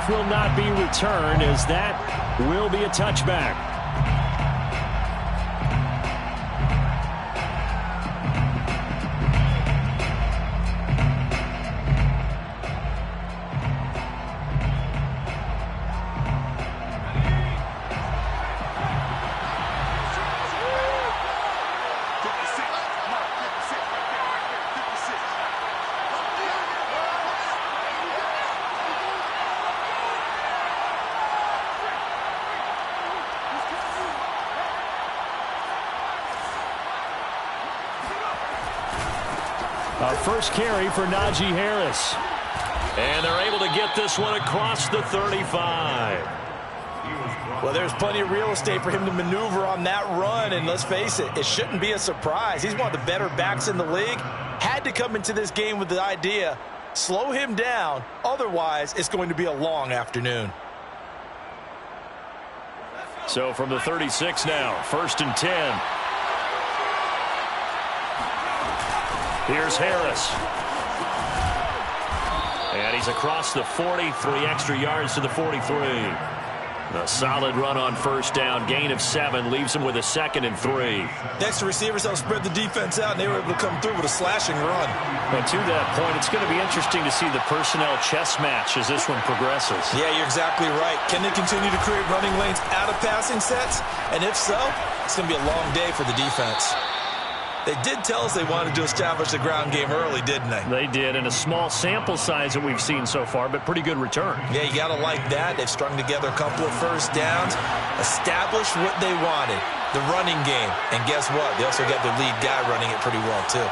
Kickoff will not be returned as that will be a touchback. A first carry for Najee Harris. And they're able to get this one across the 35. Well, there's plenty of real estate for him to maneuver on that run. And let's face it, it shouldn't be a surprise. He's one of the better backs in the league. Had to come into this game with the idea, slow him down. Otherwise, it's going to be a long afternoon. So from the 36 now, 1st and 10. Here's Harris. And he's across the 40, 3 extra yards to the 43. A solid run on first down, gain of 7, leaves him with a 2nd and 3. Next, the receivers helped spread the defense out, and they were able to come through with a slashing run. And to that point, it's going to be interesting to see the personnel chess match as this one progresses. Yeah, you're exactly right. Can they continue to create running lanes out of passing sets? And if so, it's going to be a long day for the defense. They did tell us they wanted to establish the ground game early, didn't they? They did, and a small sample size that we've seen so far, but pretty good return. Yeah, you got to like that. They've strung together a couple of first downs, established what they wanted, the running game. And guess what? They also got their lead guy running it pretty well, too.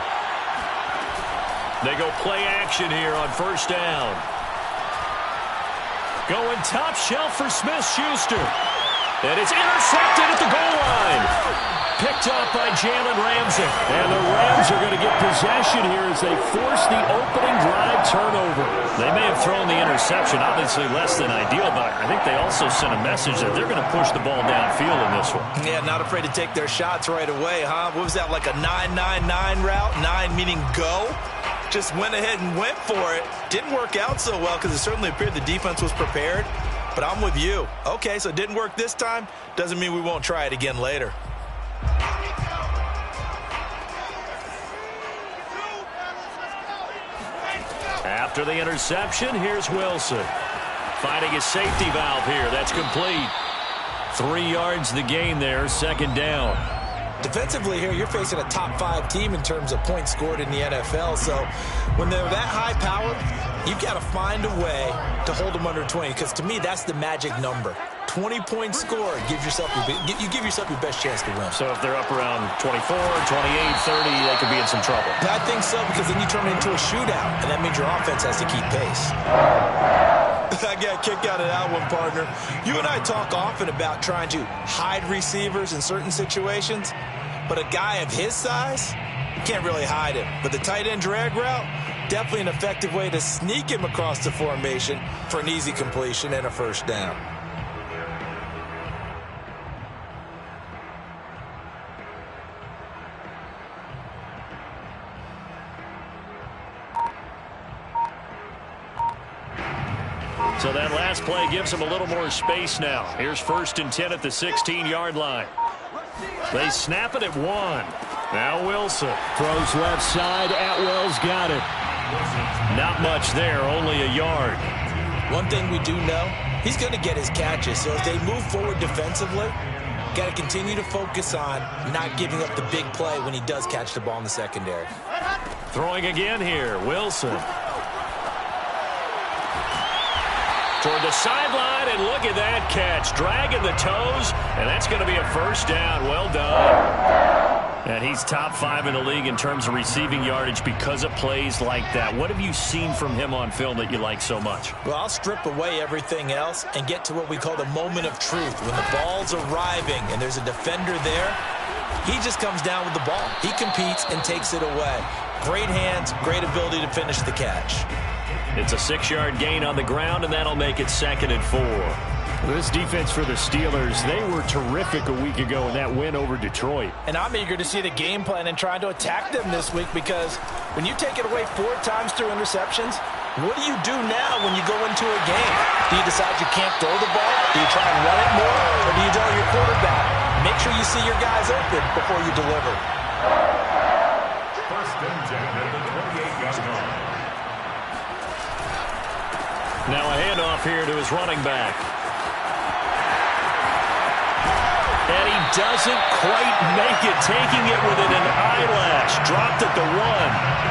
They go play action here on first down. Going top shelf for Smith-Schuster. And it's intercepted at the goal line. Picked up by Jalen Ramsey. And the Rams are going to get possession here as they force the opening drive turnover. They may have thrown the interception, obviously less than ideal, but I think they also sent a message that they're going to push the ball downfield in this one. Yeah, not afraid to take their shots right away, huh? What was that, like a 9-9-9 route? 9 meaning go? Just went ahead and went for it. Didn't work out so well because it certainly appeared the defense was prepared. But I'm with you. Okay, so it didn't work this time. Doesn't mean we won't try it again later. After the interception, here's Wilson. Finding his safety valve here. That's complete. 3 yards the gain there, 2nd down. Defensively here, you're facing a top 5 team in terms of points scored in the NFL. So when they're that high powered, you've got to find a way to hold them under 20. Because to me, that's the magic number. 20 points scored. You give yourself your best chance to win. So if they're up around 24, 28, 30, they could be in some trouble. I think so, because then you turn it into a shootout, and that means your offense has to keep pace. I got a kick out of that one, partner. You and I talk often about trying to hide receivers in certain situations, but a guy of his size, you can't really hide him. But the tight end drag route, definitely an effective way to sneak him across the formation for an easy completion and a first down. So that last play gives them a little more space now. Here's 1st and 10 at the 16-yard line. They snap it at 1. Now Wilson throws left side. Atwell's got it. Not much there, only a yard. One thing we do know, he's going to get his catches. So as they move forward defensively, got to continue to focus on not giving up the big play when he does catch the ball in the secondary. Throwing again here, Wilson. Toward the sideline, and look at that catch. Dragging the toes, and that's going to be a first down. Well done. And he's top 5 in the league in terms of receiving yardage because of plays like that. What have you seen from him on film that you like so much? Well, I'll strip away everything else and get to what we call the moment of truth. When the ball's arriving and there's a defender there, he just comes down with the ball. He competes and takes it away. Great hands, great ability to finish the catch. It's a 6-yard gain on the ground, and that'll make it 2nd and 4. This defense for the Steelers, they were terrific a week ago in that win over Detroit. And I'm eager to see the game plan and trying to attack them this week, because when you take it away 4 times through interceptions, What do you do now when you go into a game? Do you decide you can't throw the ball? Do you try and run it more? Or do you tell your quarterback, make sure you see your guys open before you deliver? First and 10 at the 28-yard line. Now a handoff here to his running back. And he doesn't quite make it, taking it within an eyelash. Dropped at the 1.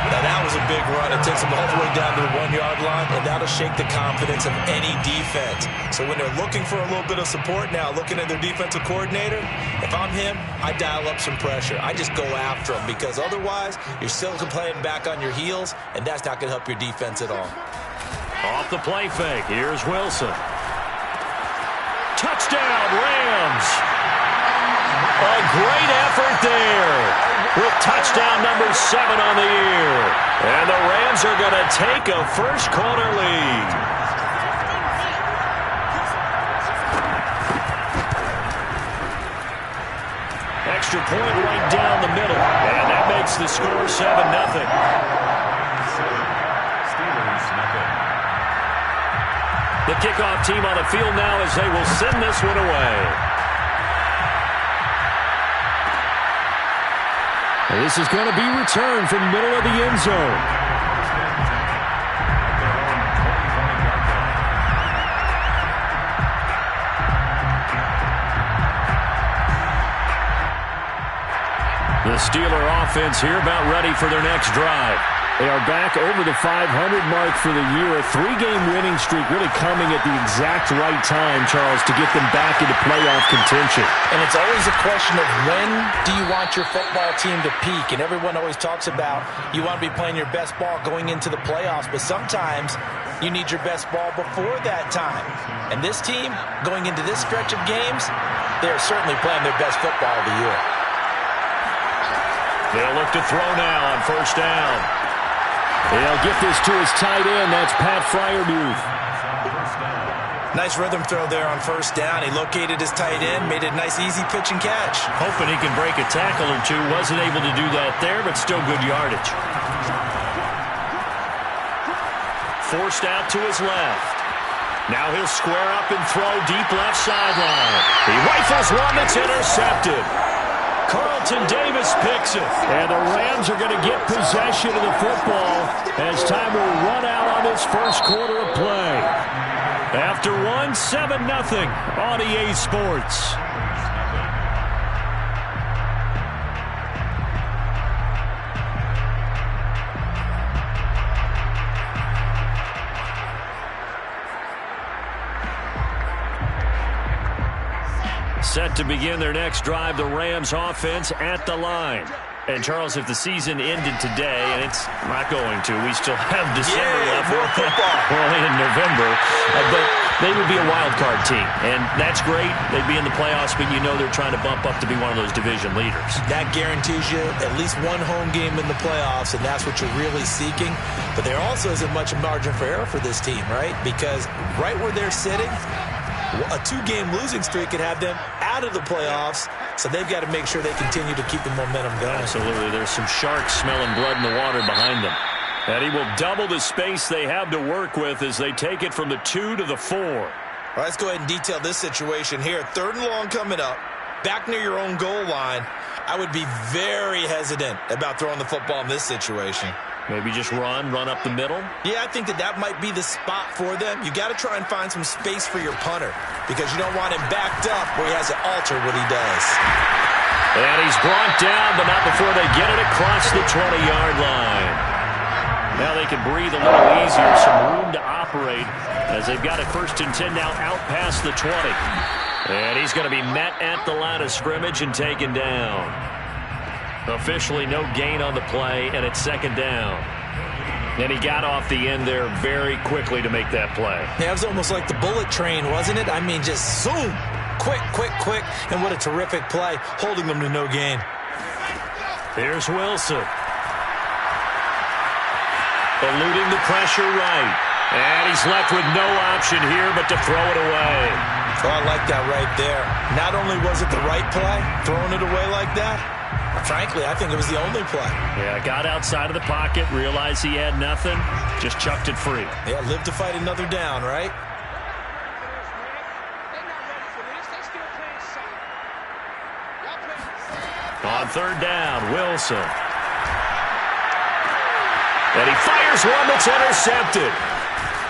Now that was a big run. It takes them all the way down to the 1-yard line, and that'll shake the confidence of any defense. So when they're looking for a little bit of support now, looking at their defensive coordinator, if I'm him, I dial up some pressure. I just go after them, because otherwise you're still playing back on your heels, and that's not going to help your defense at all. Off the play fake, here's Wilson. Touchdown, Rams! A great effort there with touchdown number 7 on the year. And the Rams are going to take a first-quarter lead. Extra point right down the middle. And that makes the score 7-0. The kickoff team on the field now as they will send this one away. And this is going to be returned from the middle of the end zone. The Steeler offense here about ready for their next drive. They are back over the 500 mark for the year. A 3-game winning streak really coming at the exact right time, Charles, to get them back into playoff contention. And it's always a question of when do you want your football team to peak? And everyone always talks about you want to be playing your best ball going into the playoffs, but sometimes you need your best ball before that time. And this team, going into this stretch of games, they are certainly playing their best football of the year. They'll look to throw now on first down. They'll get this to his tight end. That's Pat Fryermuth. Nice rhythm throw there on first down. He located his tight end, made a nice easy pitch and catch. Hoping he can break a tackle or two. Wasn't able to do that there, but still good yardage. Forced out to his left. Now he'll square up and throw deep left sideline. He rifles one that's intercepted. Carlton Davis picks it. And the Rams are going to get possession of the football as time will run out on this first quarter of play. After 7-0 on EA Sports. Set to begin their next drive, the Rams offense at the line. And, Charles, if the season ended today, and it's not going to, we still have December left. More football. Well, in November. But they would be a wild card team. And that's great. They'd be in the playoffs, but you know they're trying to bump up to be one of those division leaders. That guarantees you at least one home game in the playoffs, and that's what you're really seeking. But there also isn't much margin for error for this team, right? Because right where they're sitting, a 2-game losing streak could have them out of the playoffs, so they've got to make sure they continue to keep the momentum going. Absolutely. There's some sharks smelling blood in the water behind them. And he will double the space they have to work with as they take it from the 2 to the 4. All right, let's go ahead and detail this situation here. 3rd and long coming up, back near your own goal line. I would be very hesitant about throwing the football in this situation. Maybe just run up the middle? Yeah, I think that might be the spot for them. You got to try and find some space for your punter because you don't want him backed up where he has to alter what he does. And he's brought down, but not before they get it across the 20-yard line. Now they can breathe a little easier, some room to operate as they've got it 1st and 10 now out past the 20. And he's going to be met at the line of scrimmage and taken down. Officially no gain on the play, and it's 2nd down. And he got off the end there very quickly to make that play. Yeah, it was almost like the bullet train, wasn't it? I mean, just zoom. Quick, and what a terrific play, holding them to no gain. Here's Wilson. Eluding the pressure right. And he's left with no option here but to throw it away. Oh, I like that right there. Not only was it the right play, throwing it away like that, Frankly, I think it was the only play. Yeah, got outside of the pocket, realized he had nothing, just chucked it free. Yeah, live to fight another down, right? On third down, Wilson. And he fires one that's intercepted.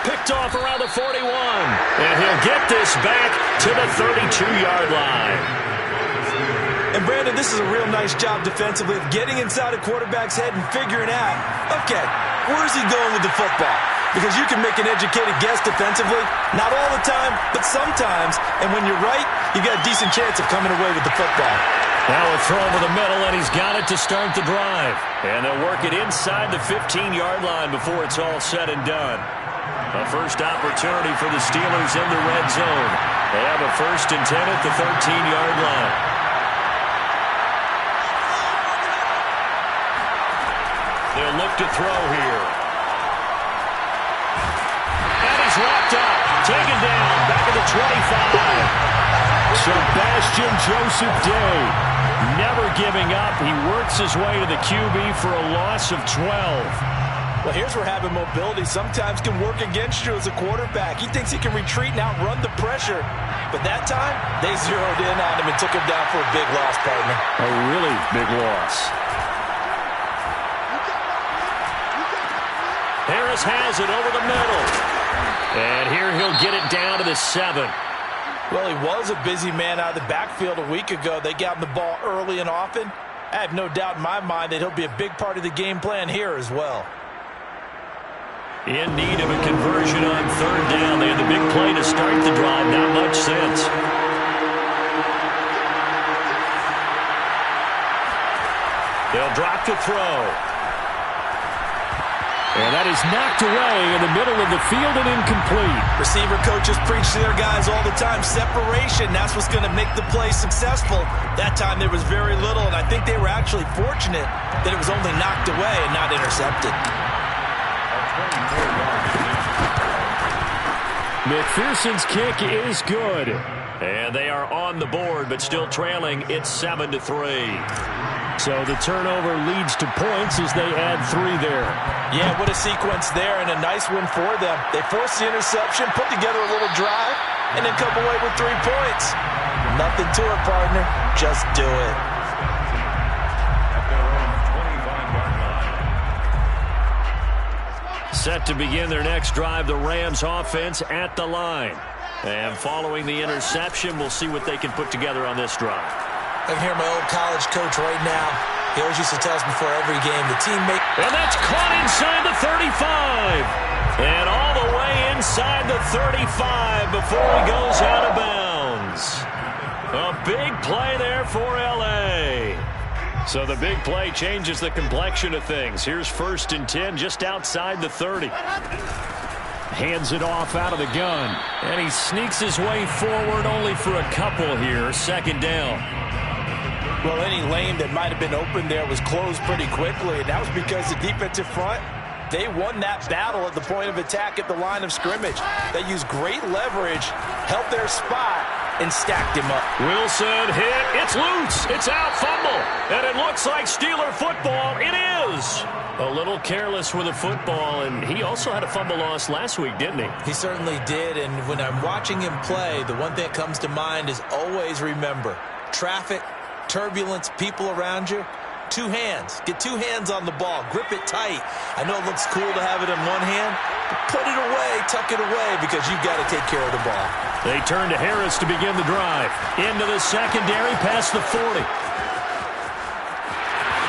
Picked off around the 41. And he'll get this back to the 32-yard line. And Brandon, this is a real nice job defensively of getting inside a quarterback's head and figuring out, okay, where's he going with the football? Because you can make an educated guess defensively, not all the time, but sometimes. And when you're right, you've got a decent chance of coming away with the football. Now a throw over the middle, and he's got it to start the drive. And they'll work it inside the 15-yard line before it's all said and done. A first opportunity for the Steelers in the red zone. They have a 1st and 10 at the 13-yard line. They'll look to throw here. And he's wrapped up. Taken down. Back at the 25. Sebastian Joseph Day. Never giving up. He works his way to the QB for a loss of 12. Well, here's where having mobility sometimes can work against you as a quarterback. He thinks he can retreat and outrun the pressure. But that time, they zeroed in on him and took him down for a big loss, partner. A really big loss. Harris has it over the middle. And here he'll get it down to the 7. Well, he was a busy man out of the backfield a week ago. They got him the ball early and often. I have no doubt in my mind that he'll be a big part of the game plan here as well. In need of a conversion on third down. They had the big play to start the drive. Not much sense. They'll drop to throw. And that is knocked away in the middle of the field and incomplete. Receiver coaches preach to their guys all the time. Separation, that's what's going to make the play successful. That time there was very little, and I think they were actually fortunate that it was only knocked away and not intercepted. McPherson's kick is good. And they are on the board, but still trailing. It's 7-3. So the turnover leads to points as they add 3 there. Yeah, what a sequence there, and a nice one for them. They forced the interception, put together a little drive, and then come away with 3 points. Nothing to it, partner. Just do it. Set to begin their next drive, the Rams offense at the line. And following the interception, we'll see what they can put together on this drive. I can hear my old college coach right now. He always used to tell us before every game, the teammate. And that's caught inside the 35. And all the way inside the 35 before he goes out of bounds. A big play there for L.A. So the big play changes the complexion of things. Here's 1st and 10 just outside the 30. Hands it off out of the gun. And he sneaks his way forward only for a couple here. 2nd down. Well, any lane that might have been open there was closed pretty quickly, and that was because the defensive front, they won that battle at the point of attack at the line of scrimmage. They used great leverage, held their spot, and stacked him up. Wilson hit. It's loose. It's out. Fumble. And it looks like Steeler football. It is. A little careless with the football, and he also had a fumble loss last week, didn't he? He certainly did, and when I'm watching him play, the one thing that comes to mind is always remember, traffic, turbulence, people around you, 2 hands. Get 2 hands on the ball. Grip it tight. I know it looks cool to have it in one hand, but put it away, tuck it away, because you've got to take care of the ball. They turn to Harris to begin the drive. Into the secondary, past the 40.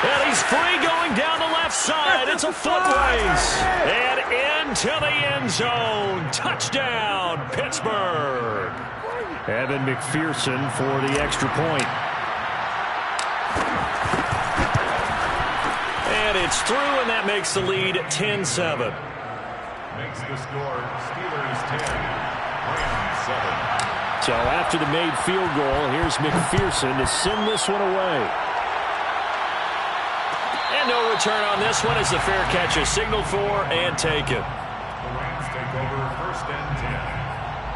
And he's free going down the left side. It's a foot race. And into the end zone. Touchdown, Pittsburgh. Evan McPherson for the extra point. And it's through, and that makes the lead 10-7. Makes the score Steelers 10, Rams 7. So after the made field goal, here's McPherson to send this one away. And no return on this one as the fair catch is signaled for and taken. The Rams take over 1st and 10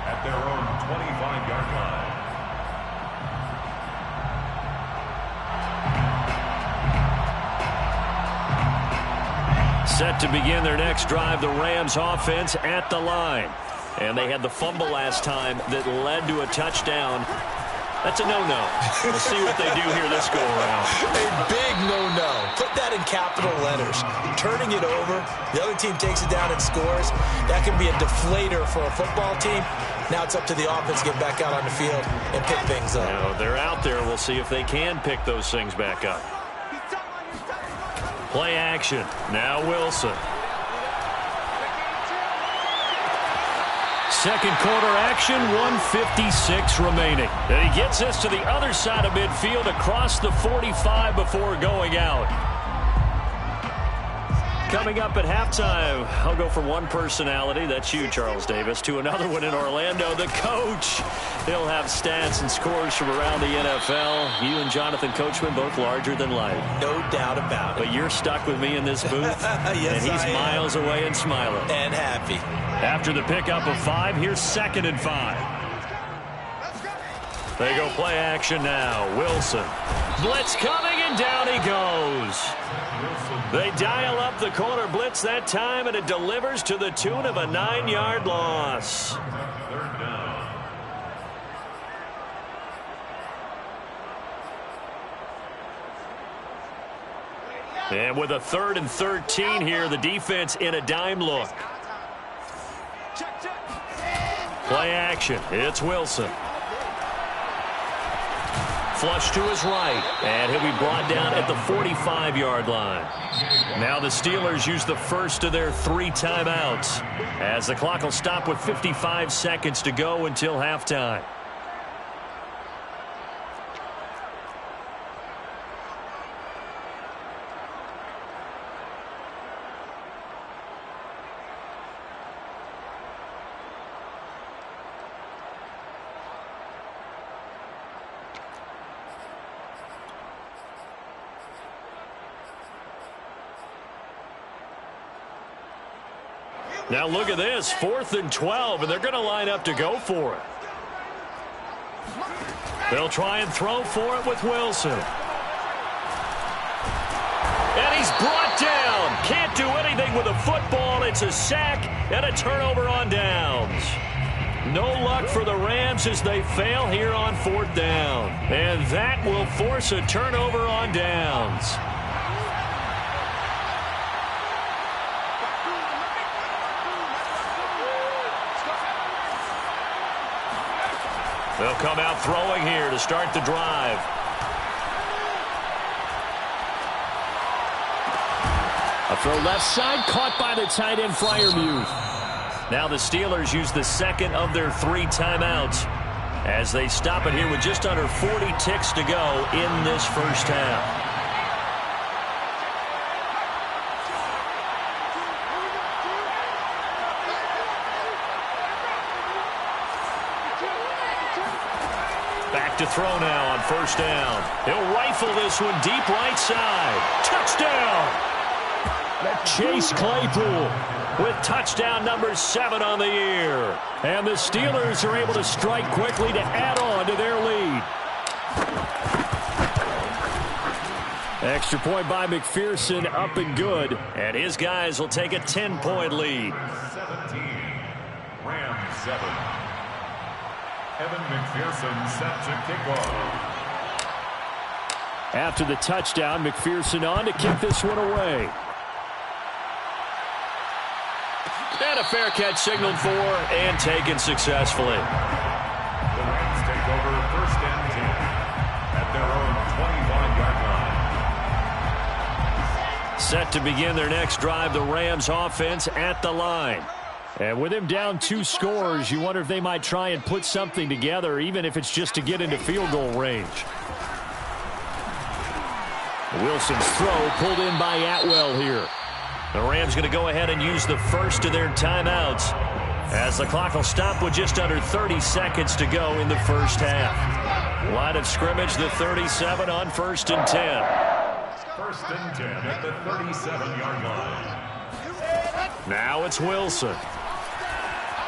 at their own 25-yard line. Set to begin their next drive, the Rams offense at the line. And they had the fumble last time that led to a touchdown. That's a no-no. We'll see what they do here this go-around. A big no-no. Put that in capital letters. Turning it over, the other team takes it down and scores. That can be a deflator for a football team. Now it's up to the offense to get back out on the field and pick things up. Now, they're out there. We'll see if they can pick those things back up. Play action. Now Wilson. Second quarter action, 1:56 remaining. And he gets this to the other side of midfield across the 45 before going out. Coming up at halftime, I'll go from one personality, that's you, Charles Davis, to another one in Orlando, the coach. He'll have stats and scores from around the NFL. You and Jonathan Coachman, both larger than life. No doubt about it. But you're stuck with me in this booth. Yes, and he's miles away and smiling. And happy. After the pickup of 5, here's 2nd and 5. They go play action now. Wilson. Blitz coming, and down he goes. They dial up the corner blitz that time, and it delivers to the tune of a 9-yard loss. And with a 3rd and 13 here, the defense in a dime look. Play action. It's Wilson. Flush to his right, and he'll be brought down at the 45-yard line. Now the Steelers use the first of their 3 timeouts, as the clock will stop with 55 seconds to go until halftime. Now look at this, 4th and 12, and they're going to line up to go for it. They'll try and throw for it with Wilson. And he's brought down. Can't do anything with a football. It's a sack and a turnover on downs. No luck for the Rams as they fail here on 4th down. And that will force a turnover on downs. They'll come out throwing here to start the drive. A throw left side, caught by the tight end, Freiermuth. Now the Steelers use the 2nd of their 3 timeouts as they stop it here with just under 40 ticks to go in this first half. To throw now on 1st down. He'll rifle this one deep right side. Touchdown! Chase Claypool with touchdown number 7 on the year. And the Steelers are able to strike quickly to add on to their lead. Extra point by McPherson, up and good. And his guys will take a 10-point lead. 17, Rams 7. Evan McPherson set to kick off. After the touchdown, McPherson on to kick this one away. And a fair catch signaled for and taken successfully. The Rams take over 1st and 10 at their own 21-yard line. Set to begin their next drive, the Rams offense at the line. And with him down 2 scores, you wonder if they might try and put something together, even if it's just to get into field goal range. Wilson's throw pulled in by Atwell here. The Rams going to go ahead and use the first of their timeouts as the clock will stop with just under 30 seconds to go in the first half. Line of scrimmage, the 37 on 1st and 10. 1st and 10 at the 37-yard line. Now it's Wilson.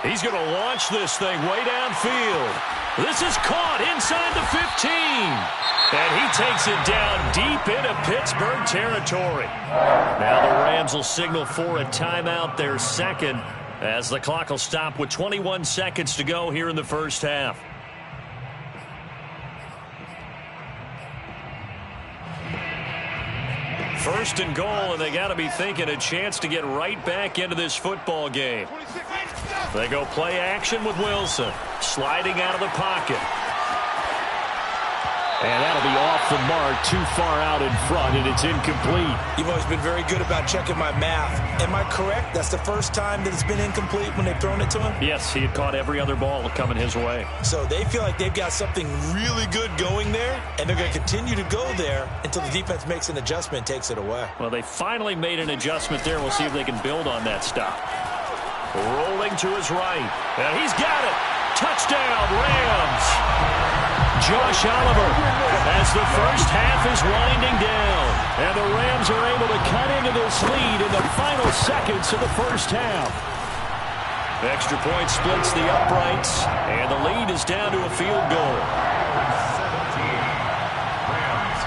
He's going to launch this thing way downfield. This is caught inside the 15. And he takes it down deep into Pittsburgh territory. Now the Rams will signal for a timeout, their second, as the clock will stop with 21 seconds to go here in the first half. First and goal, and they got to be thinking a chance to get right back into this football game. They go play action with Wilson, sliding out of the pocket. And that'll be off the mark, too far out in front, and it's incomplete. You've always been very good about checking my math. Am I correct? That's the first time that it's been incomplete when they've thrown it to him? Yes, he had caught every other ball coming his way. So they feel like they've got something really good going there, and they're going to continue to go there until the defense makes an adjustment and takes it away. Well, they finally made an adjustment there. We'll see if they can build on that stop. Rolling to his right. And he's got it. Touchdown, Rams. Josh Oliver as the first half is winding down. And the Rams are able to cut into this lead in the final seconds of the first half. Extra point splits the uprights, and the lead is down to a field goal. 17, Rams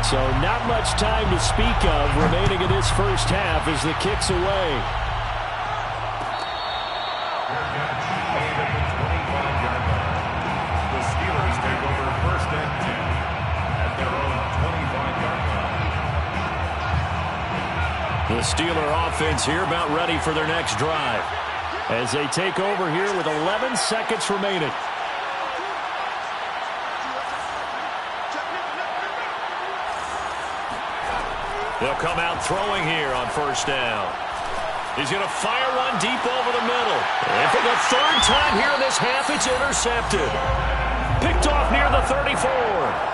14. So not much time to speak of remaining in this first half as the kick's away. The Steeler offense here about ready for their next drive as they take over here with 11 seconds remaining. They'll come out throwing here on first down. He's going to fire one deep over the middle. And for the third time here in this half, it's intercepted. Picked off near the 34.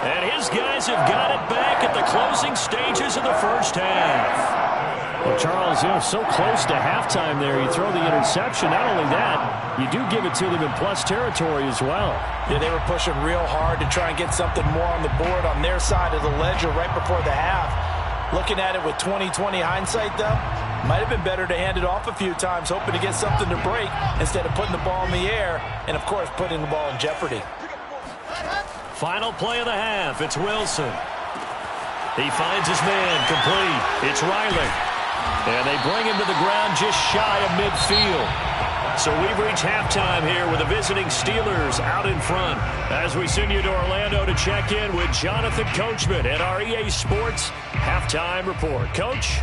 And his guys have got it back at the closing stages of the first half. Well, Charles, so close to halftime there. You throw the interception. Not only that, you do give it to them in plus territory as well. Yeah, they were pushing real hard to try and get something more on the board on their side of the ledger right before the half. Looking at it with 20/20 hindsight, though, might have been better to hand it off a few times, hoping to get something to break instead of putting the ball in the air and, of course, putting the ball in jeopardy. Final play of the half. It's Wilson. He finds his man complete. It's Riley. And they bring him to the ground just shy of midfield. So we've reached halftime here with the visiting Steelers out in front. As we send you to Orlando to check in with Jonathan Coachman at our EA Sports Halftime Report. Coach?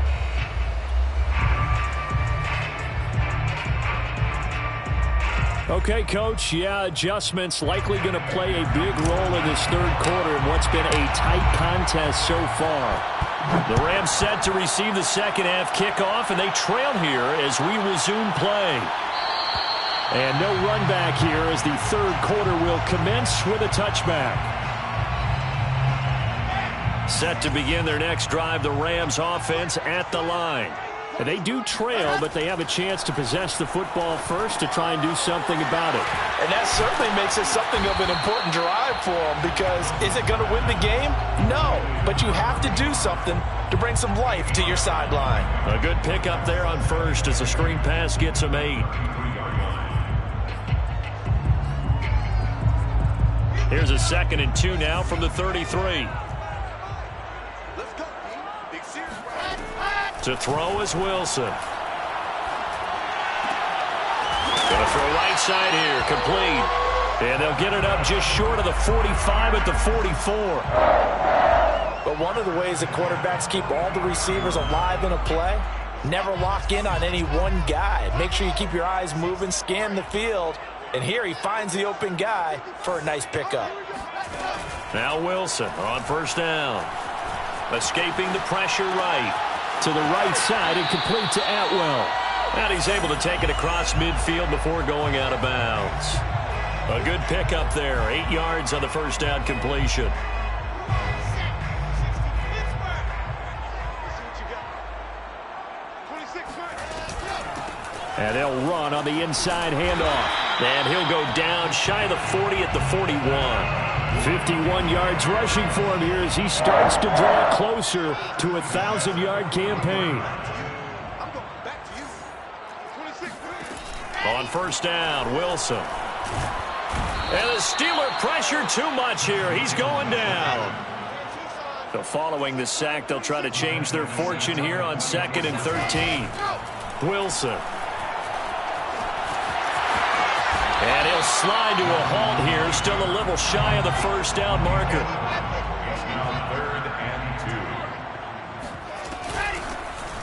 Okay, Coach. Yeah, adjustments likely going to play a big role in this third quarter in what's been a tight contest so far. The Rams set to receive the second half kickoff, and they trail here as we resume play. And no run back here as the third quarter will commence with a touchback. Set to begin their next drive, the Rams offense at the line. And they do trail, but they have a chance to possess the football first to try and do something about it. And that certainly makes it something of an important drive for them, because is it going to win the game? No, but you have to do something to bring some life to your sideline. A good pickup there on first as the screen pass gets them 8. Here's a 2nd and 2 now from the 33. To throw is Wilson. Going to throw right side here, complete. And they'll get it up just short of the 45 at the 44. But one of the ways that quarterbacks keep all the receivers alive in a play, never lock in on any one guy. Make sure you keep your eyes moving, scan the field. And here he finds the open guy for a nice pickup. Now Wilson on first down. Escaping the pressure right. To the right side and complete to Atwell. And he's able to take it across midfield before going out of bounds. A good pickup there. 8 yards on the first down completion. And they'll run on the inside handoff. And he'll go down shy of the 40 at the 41. 51 yards rushing for him here as he starts to draw closer to a 1,000-yard campaign. On first down, Wilson. And the Steeler pressure too much here. He's going down. So following the sack, they'll try to change their fortune here on 2nd and 13. Wilson. And he'll slide to a halt here. Still a little shy of the first down marker. It's now 3rd and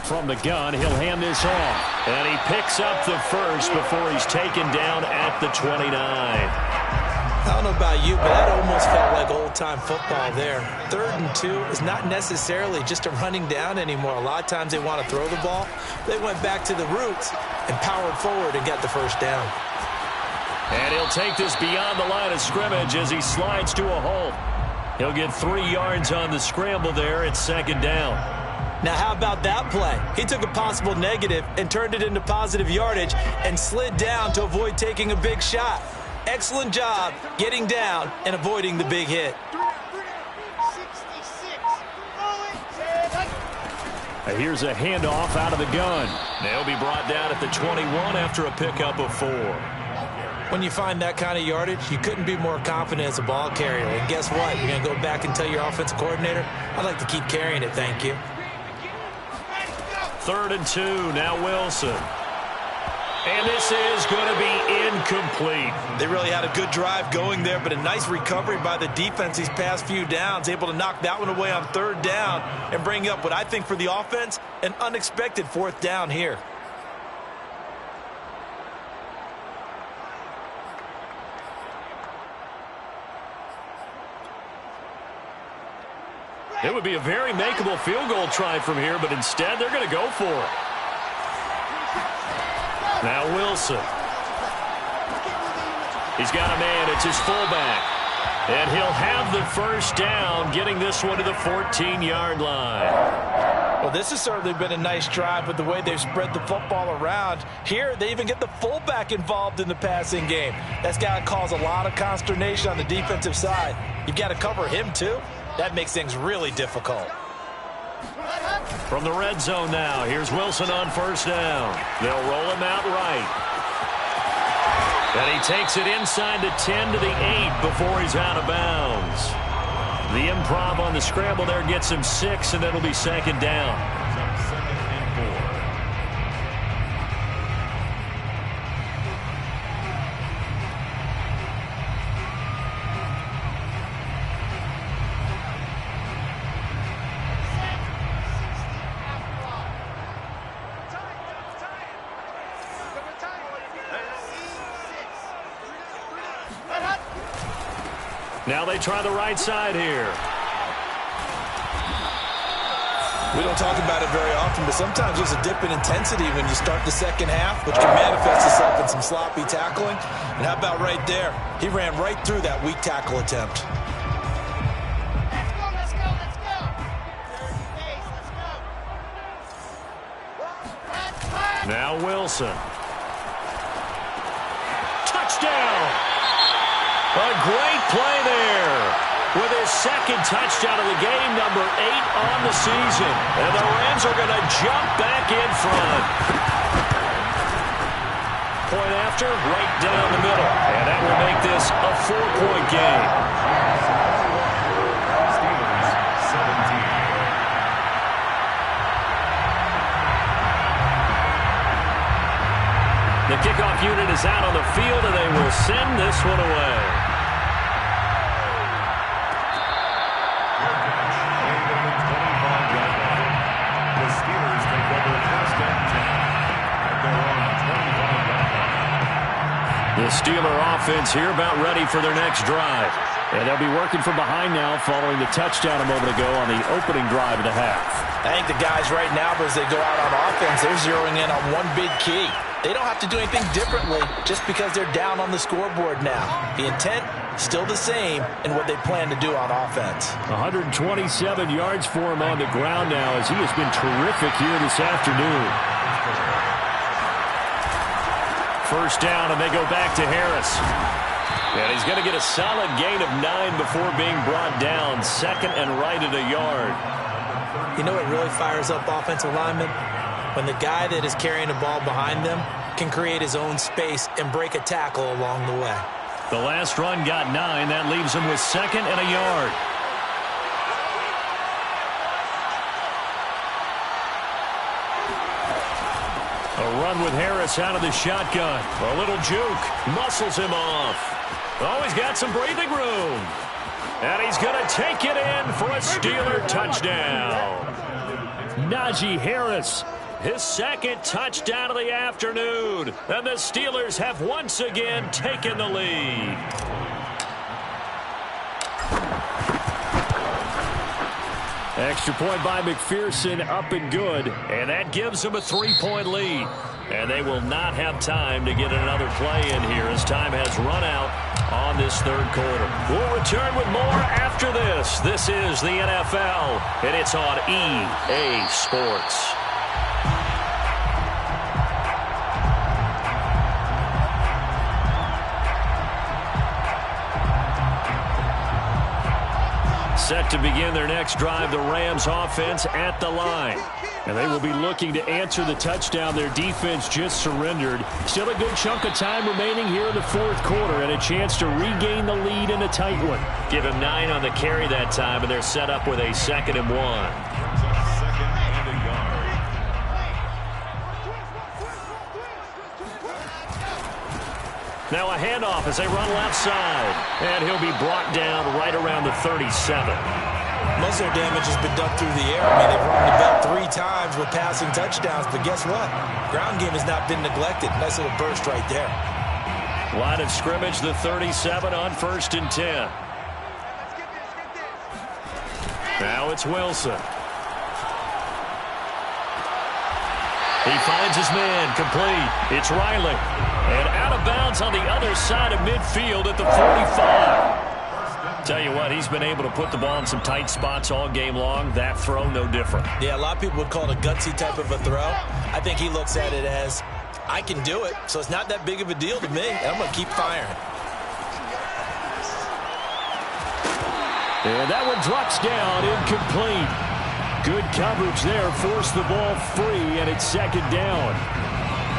2. From the gun, he'll hand this off. And he picks up the first before he's taken down at the 29. I don't know about you, but that almost felt like old-time football there. 3rd and 2 is not necessarily just a running down anymore. A lot of times they want to throw the ball. They went back to the roots and powered forward and got the first down. And he'll take this beyond the line of scrimmage as he slides to a halt. He'll get 3 yards on the scramble there at 2nd down. Now, how about that play? He took a possible negative and turned it into positive yardage and slid down to avoid taking a big shot. Excellent job getting down and avoiding the big hit. Here's a handoff out of the gun. They'll be brought down at the 21 after a pickup of 4. When you find that kind of yardage, you couldn't be more confident as a ball carrier. And guess what? You're going to go back and tell your offensive coordinator, I'd like to keep carrying it, thank you. 3rd and 2, now Wilson. And this is going to be incomplete. They really had a good drive going there, but a nice recovery by the defense these past few downs, able to knock that one away on 3rd down and bring up what I think for the offense, an unexpected 4th down here. It would be a very makeable field goal try from here, but instead they're going to go for it. Now Wilson. He's got a man. It's his fullback. And he'll have the first down, getting this one to the 14-yard line. Well, this has certainly been a nice drive with the way they've spread the football around. Here, they even get the fullback involved in the passing game. That's got to cause a lot of consternation on the defensive side. You've got to cover him, too. That makes things really difficult. From the red zone now, here's Wilson on 1st down. They'll roll him out right. And he takes it inside the 10 to the 8 before he's out of bounds. The improv on the scramble there gets him 6, and that'll be 2nd down. Now they try the right side here. We don't talk about it very often, but sometimes there's a dip in intensity when you start the second half, which can manifest itself in some sloppy tackling. And how about right there? He ran right through that weak tackle attempt. Let's go. Now Wilson. Touchdown! A great play there with his 2nd touchdown of the game, number 8 on the season. And the Rams are going to jump back in front. Point after, right down the middle. And that will make this a 4-point game. Steelers 17. The kickoff unit is out on the field, and they will send this one away. The Steeler offense here about ready for their next drive. And they'll be working from behind now following the touchdown a moment ago on the opening drive of the half. I think the guys right now, as they go out on offense, they're zeroing in on one big key. They don't have to do anything differently just because they're down on the scoreboard now. The intent, still the same in what they plan to do on offense. 127 yards for him on the ground now as he has been terrific here this afternoon. First down, and they go back to Harris. And he's going to get a solid gain of 9 before being brought down. 2nd and right at a yard. You know what really fires up offensive linemen? When the guy that is carrying the ball behind them can create his own space and break a tackle along the way. The last run got 9. That leaves him with 2nd and a yard. A run with Harris out of the shotgun. A little juke. Muscles him off. Oh, he's got some breathing room. And he's going to take it in for a Steeler touchdown. Najee Harris, his 2nd touchdown of the afternoon. And the Steelers have once again taken the lead. Extra point by McPherson, up and good. And that gives them a 3-point lead. And they will not have time to get another play in here as time has run out on this 3rd quarter. We'll return with more after this. This is the NFL, and it's on EA Sports. Set to begin their next drive, the Rams offense at the line. And they will be looking to answer the touchdown their defense just surrendered. Still a good chunk of time remaining here in the 4th quarter and a chance to regain the lead in a tight one. Give him 9 on the carry that time, and they're set up with a 2nd and 1. Now a handoff as they run left side. And he'll be brought down right around the 37. Most of their damage has been done through the air. I mean, they've run the ball 3 times with passing touchdowns, but guess what? Ground game has not been neglected. Nice little burst right there. Line of scrimmage, the 37 on 1st and 10. Now it's Wilson. He finds his man, complete. It's Riley. And out of bounds on the other side of midfield at the 45. Tell you what, he's been able to put the ball in some tight spots all game long. That throw, no different. Yeah, a lot of people would call it a gutsy type of a throw. I think he looks at it as, I can do it, so it's not that big of a deal to me, and I'm going to keep firing. And that one drops down, incomplete. Good coverage there, forced the ball free, and it's 2nd down.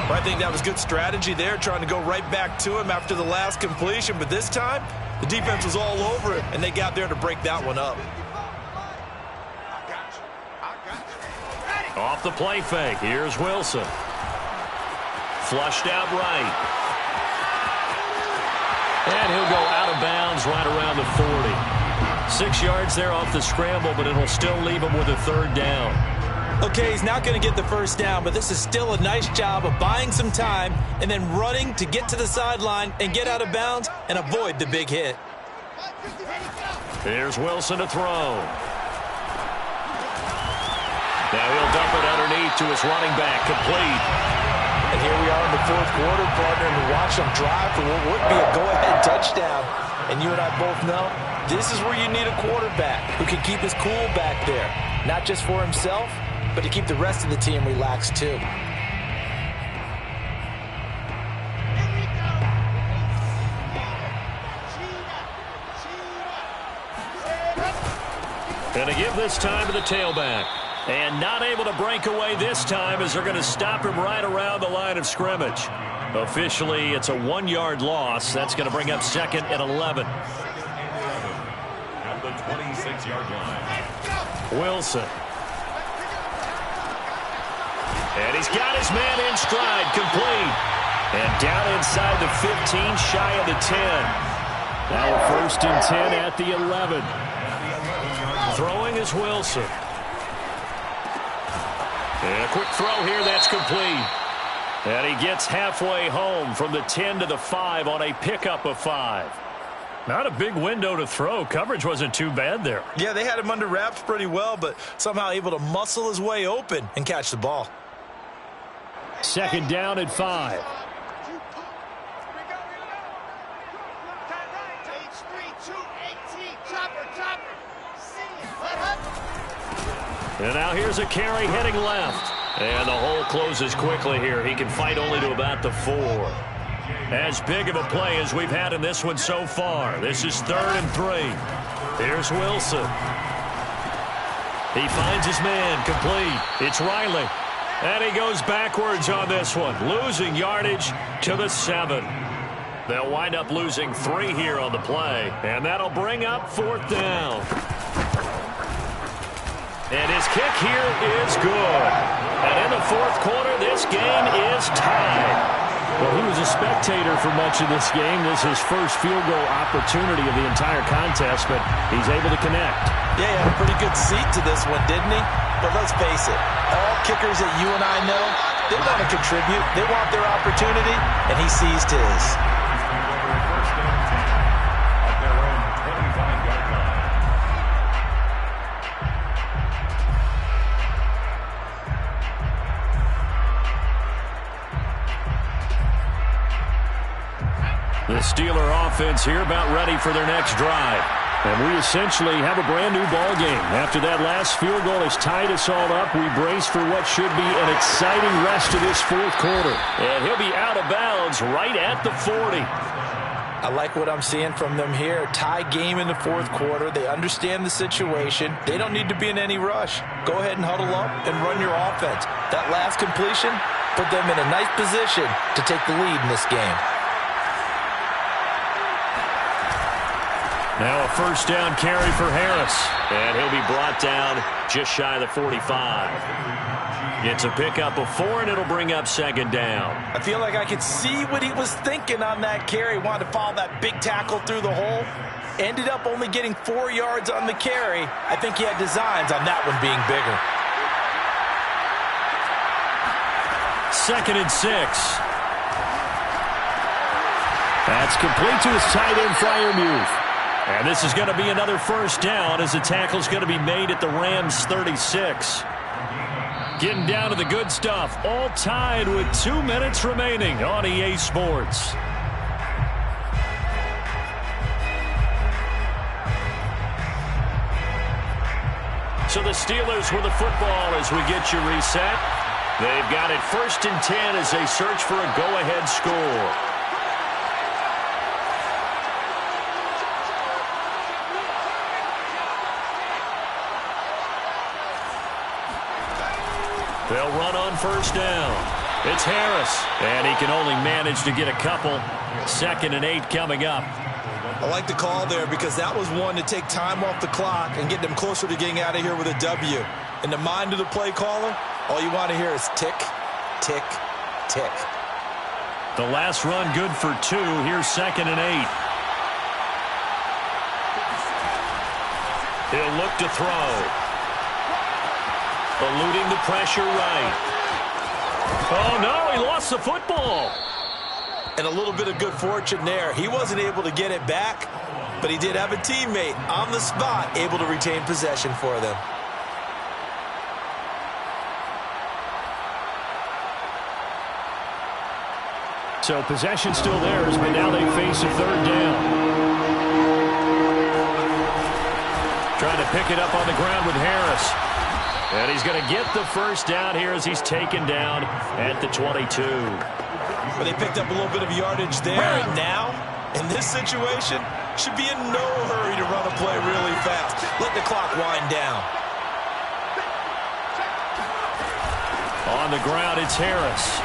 Well, I think that was good strategy there, trying to go right back to him after the last completion, but this time, the defense was all over it, and they got there to break that one up. Off the play fake, here's Wilson. Flushed out right. And he'll go out of bounds right around the 40. 6 yards there off the scramble, but it'll still leave him with a 3rd down. Okay, he's not going to get the 1st down, but this is still a nice job of buying some time and then running to get to the sideline and get out of bounds and avoid the big hit. Here's Wilson to throw. Now he'll dump it underneath to his running back, complete. And here we are in the 4th quarter, partner, and watch them drive for what would be a go-ahead touchdown. And you and I both know this is where you need a quarterback who can keep his cool back there, not just for himself, but to keep the rest of the team relaxed too. And to give this time to the tailback. And not able to break away this time as they're going to stop him right around the line of scrimmage. Officially, it's a 1-yard loss. That's going to bring up 2nd and 11. At the 26-yard line. Wilson. And he's got his man in stride, complete. And down inside the 15, shy of the 10. Now a 1st and 10 at the 11. Throwing is Wilson. And a quick throw here, that's complete. And he gets halfway home from the 10 to the 5 on a pickup of 5. Not a big window to throw. Coverage wasn't too bad there. Yeah, they had him under wraps pretty well, but somehow able to muscle his way open and catch the ball. 2nd down at 5. And now here's a carry heading left. And the hole closes quickly here. He can fight only to about the 4. As big of a play as we've had in this one so far. This is 3rd and 3. Here's Wilson. He finds his man, complete. It's Riley. And he goes backwards on this one, losing yardage to the 7. They'll wind up losing 3 here on the play, and that'll bring up 4th down. And his kick here is good. And in the 4th quarter, this game is tied. Well, he was a spectator for much of this game. This is his first field goal opportunity of the entire contest, but he's able to connect. Yeah, he had a pretty good seat to this one, didn't he? But let's face it, all kickers that you and I know, they want to contribute. They want their opportunity, and he seized his. First and 10 at their own 25-yard line. The Steeler offense here about ready for their next drive. And we essentially have a brand new ball game. After that last field goal has tied us all up, we brace for what should be an exciting rest of this 4th quarter. And he'll be out of bounds right at the 40. I like what I'm seeing from them here. Tie game in the 4th quarter. They understand the situation. They don't need to be in any rush. Go ahead and huddle up and run your offense. That last completion put them in a nice position to take the lead in this game. Now a 1st down carry for Harris. And he'll be brought down just shy of the 45. It's a pickup of 4, and it'll bring up 2nd down. I feel like I could see what he was thinking on that carry. Wanted to follow that big tackle through the hole. Ended up only getting 4 yards on the carry. I think he had designs on that one being bigger. 2nd and 6. That's complete to his tight end, Freiermuth. And this is going to be another 1st down as the tackle's going to be made at the Rams' 36. Getting down to the good stuff, all tied with 2 minutes remaining on EA Sports. So the Steelers with the football as we get you reset. They've got it 1st and 10 as they search for a go-ahead score. They'll run on 1st down. It's Harris, and he can only manage to get a couple. 2nd and 8 coming up. I like the call there because that was one to take time off the clock and get them closer to getting out of here with a W. In the mind of the play caller, all you want to hear is tick, tick, tick. The last run good for 2. Here's 2nd and 8. He'll look to throw. Eluding the pressure right. Oh, no, he lost the football. And a little bit of good fortune there. He wasn't able to get it back, but he did have a teammate on the spot able to retain possession for them. So possession still theirs, but now they face a 3rd down. Trying to pick it up on the ground with Harris. And he's going to get the 1st down here as he's taken down at the 22. But they picked up a little bit of yardage there, and now, in this situation, should be in no hurry to run a play really fast. Let the clock wind down. On the ground, it's Harris.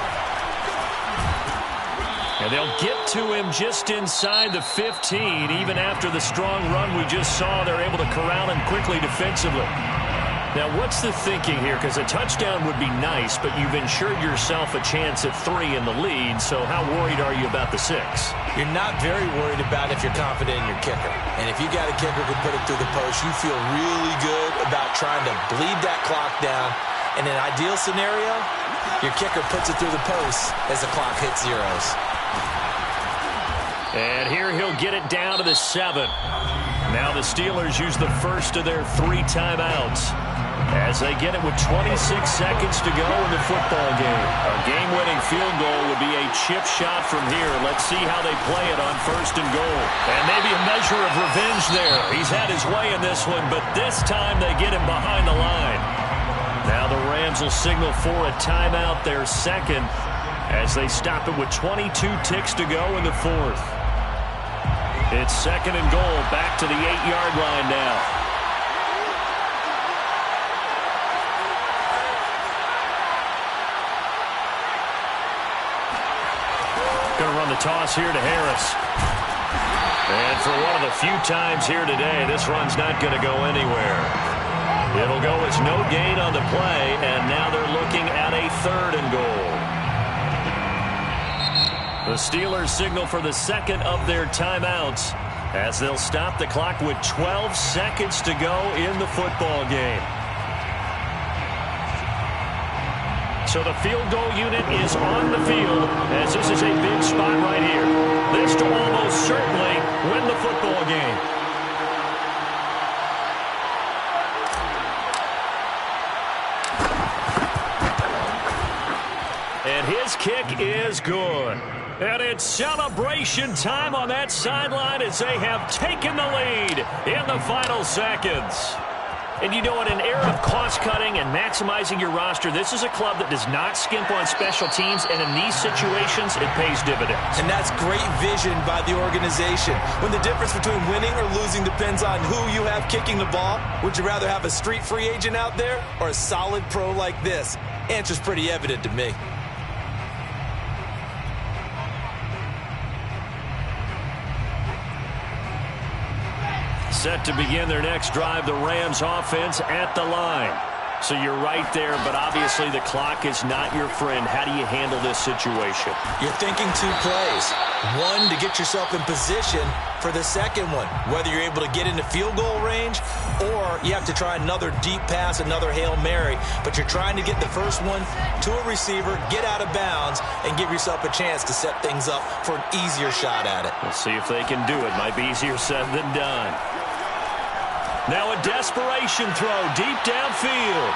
And they'll get to him just inside the 15. Even after the strong run we just saw, they're able to corral him quickly defensively. Now, what's the thinking here? Because a touchdown would be nice, but you've ensured yourself a chance at 3 in the lead, so how worried are you about the 6? You're not very worried about if you're confident in your kicker. And if you got a kicker who can put it through the post, you feel really good about trying to bleed that clock down. In an ideal scenario, your kicker puts it through the post as the clock hits zeros. And here he'll get it down to the 7. Now the Steelers use the first of their 3 timeouts as they get it with 26 seconds to go in the football game. A game-winning field goal would be a chip shot from here. Let's see how they play it on 1st and goal. And maybe a measure of revenge there. He's had his way in this one, but this time they get him behind the line. Now the Rams will signal for a timeout, their 2nd, as they stop it with 22 ticks to go in the 4th. It's 2nd and goal, back to the 8-yard line now. Going to run the toss here to Harris. And for one of the few times here today, this run's not going to go anywhere. It'll go as no gain on the play, and now they're looking at a 3rd and goal. The Steelers signal for the second of their timeouts as they'll stop the clock with 12 seconds to go in the football game. So the field goal unit is on the field as this is a big spot right here. This to almost certainly win the football game. And his kick is good. And it's celebration time on that sideline as they have taken the lead in the final seconds. And you know, in an era of cost-cutting and maximizing your roster, this is a club that does not skimp on special teams, and in these situations, it pays dividends. And that's great vision by the organization. When the difference between winning or losing depends on who you have kicking the ball, would you rather have a street free agent out there or a solid pro like this? Answer's pretty evident to me. Set to begin their next drive, the Rams offense at the line. So you're right there, but obviously the clock is not your friend. How do you handle this situation? You're thinking 2 plays. One, to get yourself in position for the second one, whether you're able to get into field goal range or you have to try another deep pass, another Hail Mary, but you're trying to get the first one to a receiver, get out of bounds, and give yourself a chance to set things up for an easier shot at it. We'll see if they can do it. Might be easier said than done. Now a desperation throw deep downfield.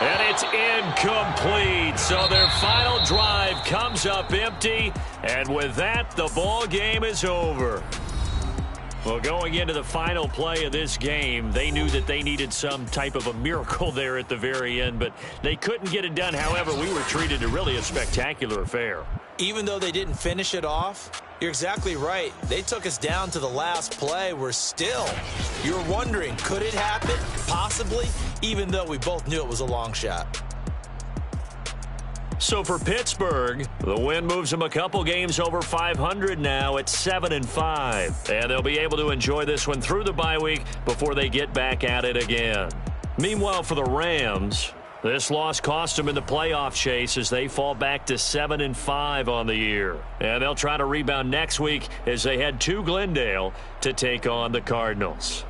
And it's incomplete. So their final drive comes up empty. And with that, the ball game is over. Well, going into the final play of this game, they knew that they needed some type of a miracle there at the very end, but they couldn't get it done. However, we were treated to really a spectacular affair. Even though they didn't finish it off, you're exactly right. They took us down to the last play. You're wondering, could it happen? Possibly, even though we both knew it was a long shot. So for Pittsburgh, the win moves them a couple games over 500 now at 7-5. And they'll be able to enjoy this one through the bye week before they get back at it again. Meanwhile, for the Rams, this loss cost them in the playoff chase as they fall back to 7-5 on the year. And they'll try to rebound next week as they head to Glendale to take on the Cardinals.